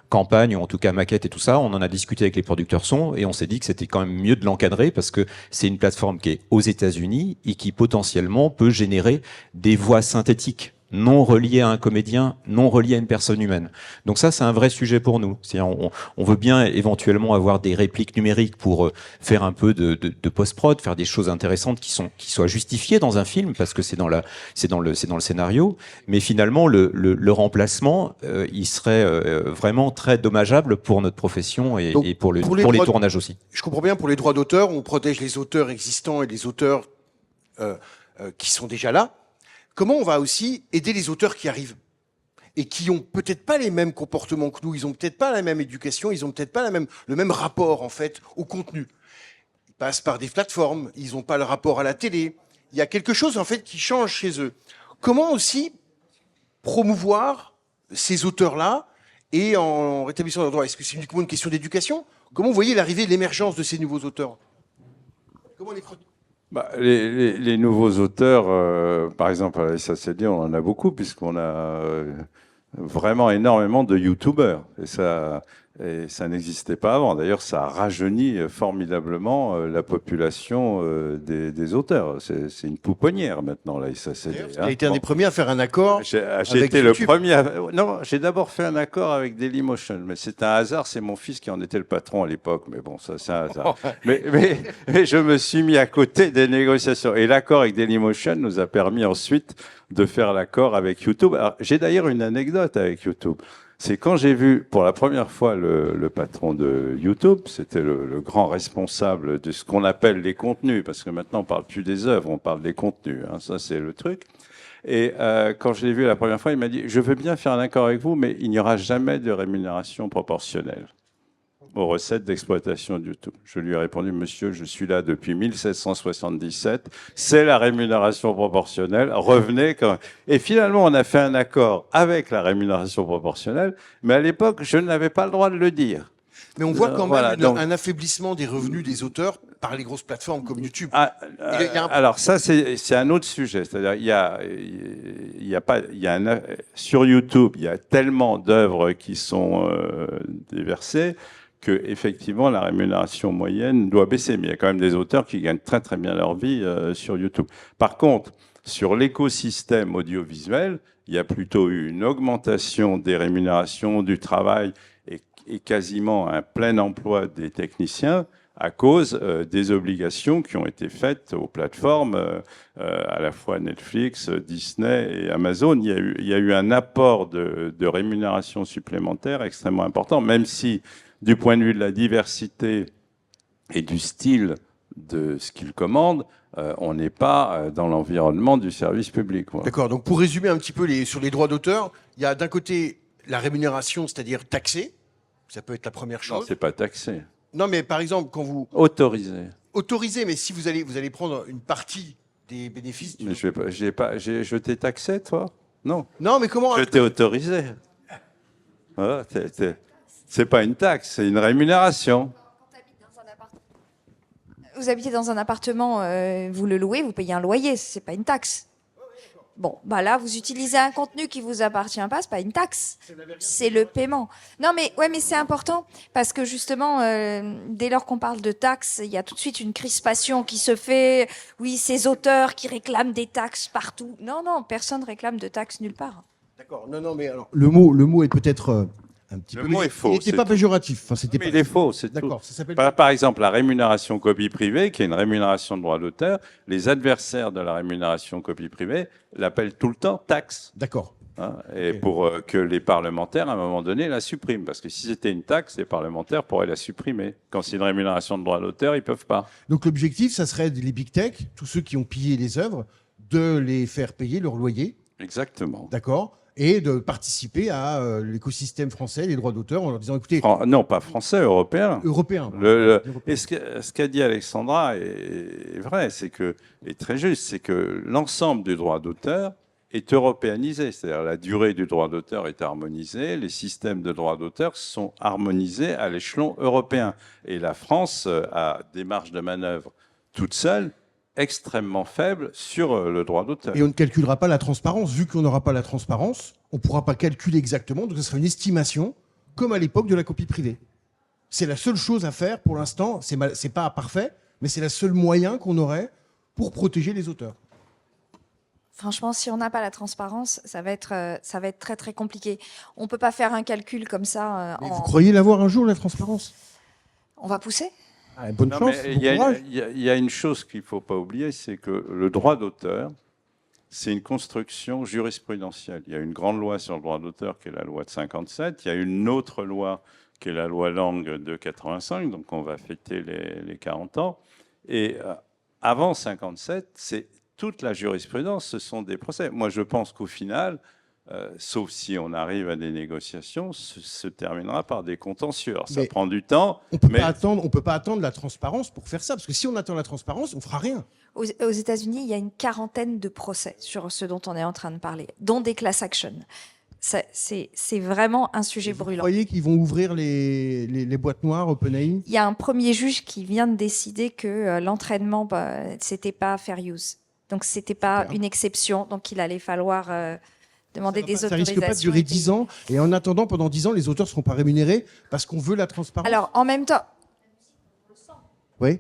campagne, ou en tout cas maquette et tout ça, on en a discuté avec les producteurs son et on s'est dit que c'était quand même mieux de l'encadrer parce que c'est une plateforme qui est aux États-Unis et qui potentiellement peut générer des voix synthétiques non reliées à un comédien, non reliées à une personne humaine. Donc ça, c'est un vrai sujet pour nous. On veut bien éventuellement avoir des répliques numériques pour faire un peu de post-prod, faire des choses intéressantes qui soient justifiées dans un film parce que c'est dans le scénario. Mais finalement, le remplacement, il serait vraiment très dommageable pour notre profession et pour les tournages aussi. Je comprends bien, pour les droits d'auteur, on protège les auteurs existants et les auteurs qui sont déjà là. Comment on va aussi aider les auteurs qui arrivent et qui ont peut-être pas les mêmes comportements que nous, ils ont peut-être pas la même éducation, ils ont peut-être pas le même rapport en fait au contenu. Ils passent par des plateformes, ils n'ont pas le rapport à la télé. Il y a quelque chose en fait qui change chez eux. Comment aussi promouvoir ces auteurs-là et en rétablissant leurs droits? Est-ce que c'est uniquement une question d'éducation? Comment vous voyez l'arrivée, l'émergence de ces nouveaux auteurs? Comment les les nouveaux auteurs, par exemple, à la SACD, on en a beaucoup, puisqu'on a vraiment énormément de youtubeurs. Et ça n'existait pas avant. D'ailleurs, ça a rajeuni formidablement la population des auteurs. C'est une pouponnière maintenant, la SACD. Il a été un des premiers à faire un accord. J'ai avec été le YouTube. premier. Non, j'ai d'abord fait un accord avec Dailymotion, mais c'est un hasard. C'est mon fils qui en était le patron à l'époque, mais bon, ça c'est un hasard. mais je me suis mis à côté des négociations. Et l'accord avec Dailymotion nous a permis ensuite de faire l'accord avec YouTube. Alors, j'ai d'ailleurs une anecdote avec YouTube. C'est quand j'ai vu pour la première fois le patron de YouTube, c'était le grand responsable de ce qu'on appelle les contenus, parce que maintenant on parle plus des œuvres, on parle des contenus. Hein, ça c'est le truc. Et quand je l'ai vu la première fois, il m'a dit « Je veux bien faire un accord avec vous, mais il n'y aura jamais de rémunération proportionnelle aux recettes d'exploitation de YouTube. » Je lui ai répondu « Monsieur, je suis là depuis 1777, c'est la rémunération proportionnelle, revenez quand même. » Et finalement, on a fait un accord avec la rémunération proportionnelle, mais à l'époque, je n'avais pas le droit de le dire. Mais on voit quand même Voilà, donc- un affaiblissement des revenus des auteurs par les grosses plateformes comme YouTube. Ah, Il y a un- alors ça, c'est un autre sujet. C'est-à-dire, sur YouTube, il y a tellement d'œuvres qui sont déversées que effectivement la rémunération moyenne doit baisser. Mais il y a quand même des auteurs qui gagnent très très bien leur vie sur YouTube. Par contre, sur l'écosystème audiovisuel, il y a plutôt eu une augmentation des rémunérations du travail et quasiment un plein emploi des techniciens à cause des obligations qui ont été faites aux plateformes, à la fois Netflix, Disney et Amazon. Il y a eu un apport de rémunération supplémentaire extrêmement important, même si, du point de vue de la diversité et du style de ce qu'ils commandent, on n'est pas dans l'environnement du service public. Voilà. D'accord, donc pour résumer un petit peu sur les droits d'auteur, il y a d'un côté la rémunération, c'est-à-dire taxée, ça peut être la première Non, chose. c'est pas taxé. Non, mais par exemple, quand vous Autorisé. autorisez, mais si vous allez prendre une partie des bénéfices... Mais je t'ai taxé, toi? Non. Non, mais comment... Je t'ai autorisé. Voilà, c'est pas une taxe, c'est une rémunération. Vous habitez dans un appartement, vous le louez, vous payez un loyer, c'est pas une taxe. Bon, bah là, vous utilisez un contenu qui vous appartient pas, c'est pas une taxe, c'est le paiement. Non, mais ouais, mais c'est important parce que justement, dès lors qu'on parle de taxes, il y a tout de suite une crispation qui se fait. Oui, ces auteurs qui réclament des taxes partout. Non, non, personne réclame de taxes nulle part. D'accord, non, mais alors... Le mot est peut-être un petit Le peu... mot est faux, Il n'était c'est pas tout. péjoratif. Enfin, c'était Mais pas... il est faux, c'est tout. D'accord, ça s'appelle... Par exemple, la rémunération copie privée, qui est une rémunération de droit d'auteur, les adversaires de la rémunération copie privée l'appellent tout le temps taxe. D'accord. Hein, et Ok. pour que les parlementaires, à un moment donné, la suppriment. Parce que si c'était une taxe, les parlementaires pourraient la supprimer. Quand c'est une rémunération de droit d'auteur, ils peuvent pas. Donc l'objectif, ça serait les big tech, tous ceux qui ont pillé les œuvres, de les faire payer leur loyer, Exactement. d'accord, et de participer à l'écosystème français, les droits d'auteur, en leur disant, écoutez, Non, pas français, européen. européen. Et ce qu'a dit Alexandra est vrai, c'est que, et très juste, c'est que l'ensemble du droit d'auteur est européanisé. C'est-à-dire la durée du droit d'auteur est harmonisée, les systèmes de droit d'auteur sont harmonisés à l'échelon européen. Et la France a des marges de manœuvre toute seule extrêmement faibles sur le droit d'auteur. Et on ne calculera pas la transparence. Vu qu'on n'aura pas la transparence, on ne pourra pas calculer exactement. Donc, ce sera une estimation, comme à l'époque de la copie privée. C'est la seule chose à faire pour l'instant. C'est pas parfait, mais c'est le seul moyen qu'on aurait pour protéger les auteurs. Franchement, si on n'a pas la transparence, ça va être très très compliqué. On peut pas faire un calcul comme ça. Mais vous croyez l'avoir un jour, la transparence? On va pousser. Ah, bonne Non, chance, mais bon courage. il y a une chose qu'il ne faut pas oublier, c'est que le droit d'auteur, c'est une construction jurisprudentielle. Il y a une grande loi sur le droit d'auteur qui est la loi de 57. Il y a une autre loi qui est la loi Lang de 85, donc on va fêter les 40 ans. Et avant 57, c'est toute la jurisprudence, ce sont des procès. Moi, je pense qu'au final, sauf si on arrive à des négociations, se terminera par des contentieux. Alors, ça Mais prend du temps. On mais peut pas attendre la transparence pour faire ça, parce que si on attend la transparence, on fera rien. Aux États-Unis, il y a une quarantaine de procès sur ce dont on est en train de parler, dont des class action. C'est vraiment un sujet Vous brûlant. croyez qu'ils vont ouvrir les boîtes noires OpenAI? Il y a un premier juge qui vient de décider que l'entraînement, c'était pas fair use. Donc, c'était pas Super. une exception. Donc, il allait falloir demander des Ça autorisations. risque pas de durer 10 ans, et en attendant, pendant 10 ans, les auteurs ne seront pas rémunérés parce qu'on veut la transparence. Alors, en même temps, Oui.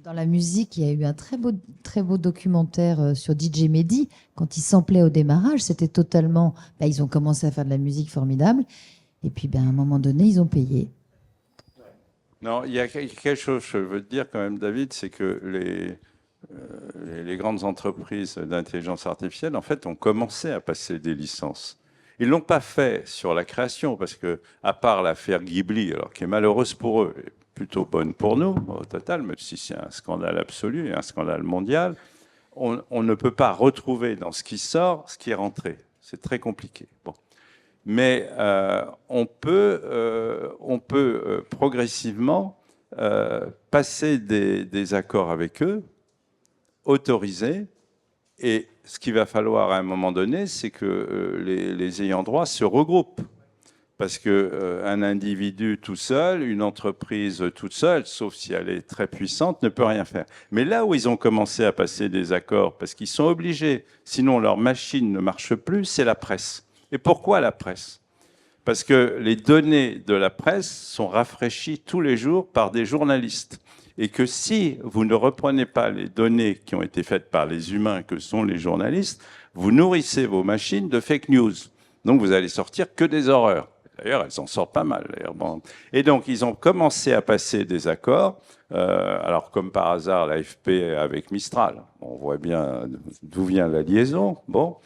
Dans la musique, il y a eu un très beau documentaire sur DJ Mehdi. Quand il samplait au démarrage, c'était totalement... ils ont commencé à faire de la musique formidable. Et puis, à un moment donné, ils ont payé. non, il y a quelque chose, je veux te dire quand même, David, c'est que les grandes entreprises d'intelligence artificielle, en fait, ont commencé à passer des licences. Ils l'ont pas fait sur la création, parce que, à part l'affaire Ghibli, alors qui est malheureuse pour eux, plutôt bonne pour nous, au total, même si c'est un scandale absolu et un scandale mondial, on ne peut pas retrouver dans ce qui sort ce qui est rentré. C'est très compliqué. Bon. Mais on peut progressivement passer des accords avec eux, autoriser, et ce qu'il va falloir à un moment donné, c'est que les ayants droit se regroupent. Parce que un individu tout seul, une entreprise toute seule, sauf si elle est très puissante, ne peut rien faire. Mais là où ils ont commencé à passer des accords, parce qu'ils sont obligés, sinon leur machine ne marche plus, c'est la presse. Et pourquoi la presse? Parce que les données de la presse sont rafraîchies tous les jours par des journalistes. Et que si vous ne reprenez pas les données qui ont été faites par les humains, que sont les journalistes, vous nourrissez vos machines de fake news. Donc vous allez sortir que des horreurs. D'ailleurs, elles en sortent pas mal. Bon. Et donc, ils ont commencé à passer des accords. Alors, comme par hasard, l'AFP avec Mistral. On voit bien d'où vient la liaison. Bon.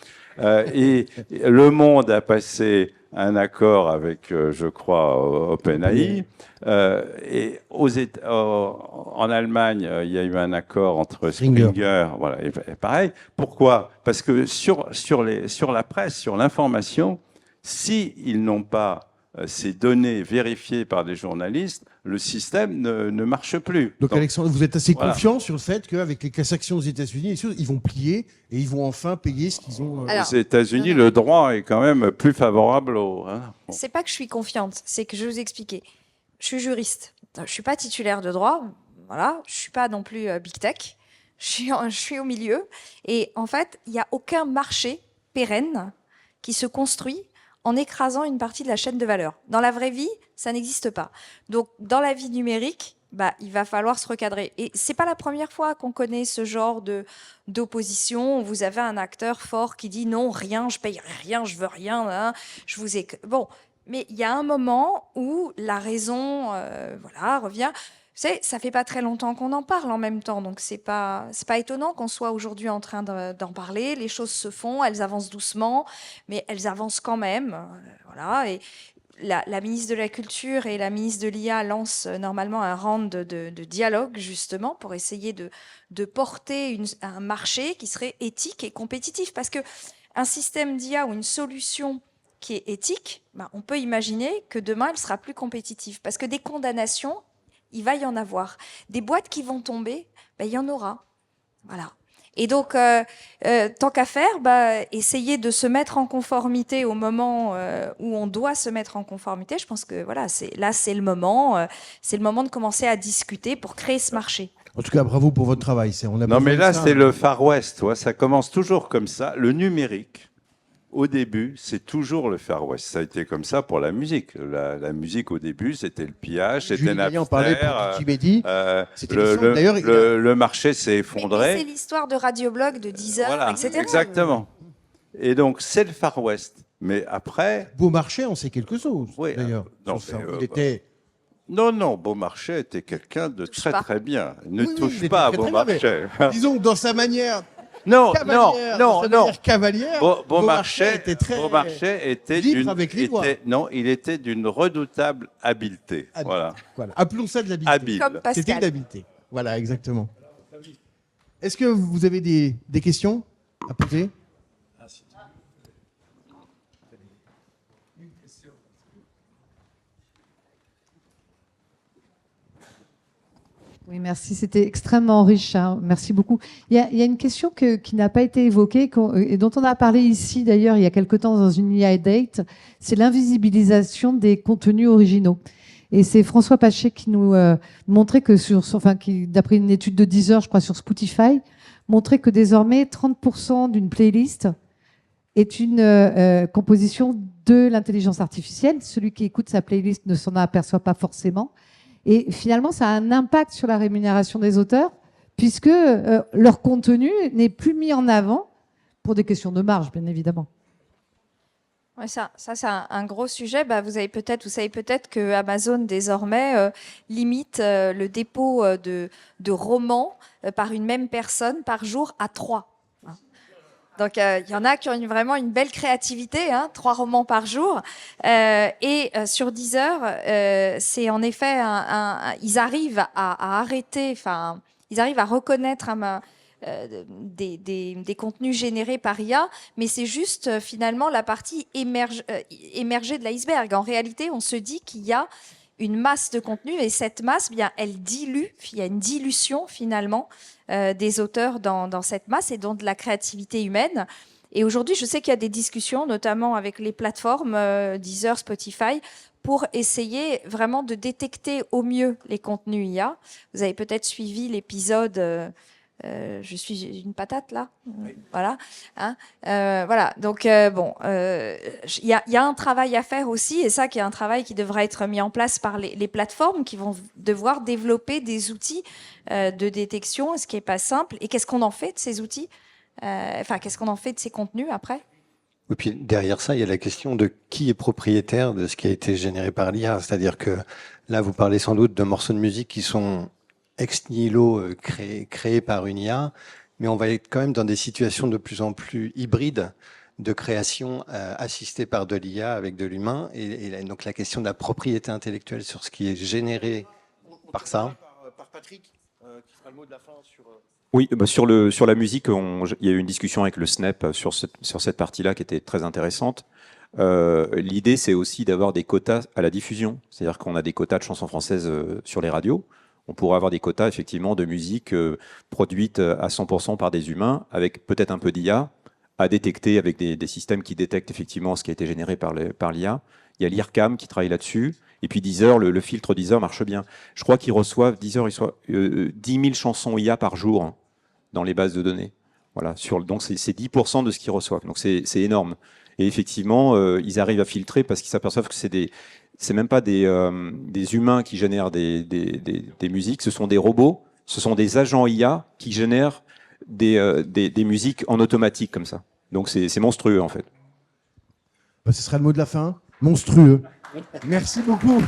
Et Le Monde a passé un accord avec, je crois, OpenAI. Et en Allemagne, il y a eu un accord entre Springer, voilà, et pareil. Pourquoi? Parce que sur la presse, sur l'information, si ils n'ont pas ces données vérifiées par des journalistes, le système ne marche plus. Donc Alexandre, vous êtes assez voilà. confiant sur le fait qu'avec les classes actions aux États-Unis, ils vont plier et ils vont enfin payer ce qu'ils ont. Alors, aux États-Unis, le droit est quand même plus favorable au. Hein, bon. C'est pas que je suis confiante, c'est que je vais vous expliquer. Je suis juriste. Je suis pas titulaire de droit. Voilà. Je suis pas non plus big tech. Je suis au milieu. Et en fait, il n'y a aucun marché pérenne qui se construit en écrasant une partie de la chaîne de valeur. Dans la vraie vie, ça n'existe pas. Donc, dans la vie numérique, il va falloir se recadrer. Et c'est pas la première fois qu'on connaît ce genre d'opposition. Vous avez un acteur fort qui dit non, rien, je paye rien, je veux rien, hein, je vous ai... Bon, mais il y a un moment où la raison, revient. Vous savez, ça fait pas très longtemps qu'on en parle en même temps, donc c'est pas étonnant qu'on soit aujourd'hui en train d'en parler. Les choses se font, elles avancent doucement, mais elles avancent quand même, voilà. Et la ministre de la Culture et la ministre de l'IA lancent normalement un round de dialogue justement pour essayer de porter un marché qui serait éthique et compétitif, parce que un système d'IA ou une solution qui est éthique, on peut imaginer que demain elle sera plus compétitive, parce que des condamnations, il va y en avoir. Des boîtes qui vont tomber, il y en aura. Voilà. Et donc, tant qu'à faire, essayer de se mettre en conformité au moment où on doit se mettre en conformité. Je pense que voilà, c'est le moment. C'est le moment de commencer à discuter pour créer ce marché. En tout cas, bravo pour votre travail. Non, mais là, c'est le Far West. Ça commence toujours comme ça. Le numérique, au début, c'est toujours le Far West. Ça a été comme ça pour la musique. La musique, au début, c'était le pillage, c'était Napster. Le marché s'est effondré. C'est l'histoire de Radioblog, de Deezer, voilà, etc. Exactement. Et donc, c'est le Far West. Mais après... Beaumarchais en sait quelque chose, oui, d'ailleurs. Il était... Non, Beaumarchais était quelqu'un de très bien. Ne touche pas à Beaumarchais. Disons que dans sa manière... Non. Cavalière. Beaumarchais était libre avec les doigts. Non, il était d'une redoutable habileté. Voilà. Appelons ça de l'habileté. C'était de l'habileté. Voilà, exactement. Est-ce que vous avez des questions à poser? Oui, merci. C'était extrêmement riche. Hein. Merci beaucoup. Il y a une question qui n'a pas été évoquée et dont on a parlé ici, d'ailleurs, il y a quelque temps dans une IA Date. C'est l'invisibilisation des contenus originaux. Et c'est François Paché qui nous montrait que d'après une étude de Deezer, je crois, sur Spotify, montrait que désormais 30% d'une playlist est une composition de l'intelligence artificielle. Celui qui écoute sa playlist ne s'en aperçoit pas forcément. Et finalement, ça a un impact sur la rémunération des auteurs, puisque leur contenu n'est plus mis en avant pour des questions de marge, bien évidemment. Ouais, ça c'est un gros sujet. Vous savez peut-être que Amazon désormais limite le dépôt de romans par une même personne par jour à 3. Donc, il y en a qui ont vraiment une belle créativité, 3 romans par jour. Et sur Deezer, c'est en effet ils arrivent à arrêter, ils arrivent à reconnaître des contenus générés par IA, mais c'est juste finalement la partie émergée de l'iceberg. En réalité, on se dit qu'il y a une masse de contenu et cette masse, bien, elle dilue, il y a une dilution finalement des auteurs dans cette masse et donc de la créativité humaine. Et aujourd'hui, je sais qu'il y a des discussions, notamment avec les plateformes Deezer, Spotify, pour essayer vraiment de détecter au mieux les contenus IA. Vous avez peut-être suivi l'épisode je suis une patate là, oui. Voilà. Hein, voilà. Donc bon, il y a un travail à faire aussi, et ça qui est un travail qui devra être mis en place par les plateformes qui vont devoir développer des outils de détection, ce qui est pas simple. Et qu'est-ce qu'on en fait de ces outils? Enfin, qu'est-ce qu'on en fait de ces contenus après? Et puis derrière ça, il y a la question de qui est propriétaire de ce qui a été généré par l'IA. C'est-à-dire que là, vous parlez sans doute de morceaux de musique qui sont ex nihilo créés par une IA, mais on va être quand même dans des situations de plus en plus hybrides de création assistée par de l'IA avec de l'humain. Et donc la question de la propriété intellectuelle sur ce qui est généré par ça. Par Patrick, qui fera le mot de la fin sur... Oui, bah sur la musique, il y a eu une discussion avec le SNEP sur cette partie-là qui était très intéressante. L'idée, c'est aussi d'avoir des quotas à la diffusion. C'est-à-dire qu'on a des quotas de chansons françaises sur les radios. On pourrait avoir des quotas, effectivement, de musique produite à 100% par des humains, avec peut-être un peu d'IA, à détecter avec des systèmes qui détectent effectivement ce qui a été généré par l'IA. Il y a l'IRCAM qui travaille là-dessus. Et puis Deezer, le filtre Deezer marche bien. Je crois qu'ils reçoivent, Deezer, ils reçoivent 10 000 chansons IA par jour, hein, dans les bases de données. Voilà, donc c'est 10% de ce qu'ils reçoivent. Donc c'est énorme. Et effectivement, ils arrivent à filtrer parce qu'ils s'aperçoivent que c'est même pas des humains qui génèrent des musiques, ce sont des robots, ce sont des agents IA qui génèrent des musiques en automatique comme ça. Donc c'est monstrueux en fait. Ce sera le mot de la fin. Monstrueux. Merci beaucoup.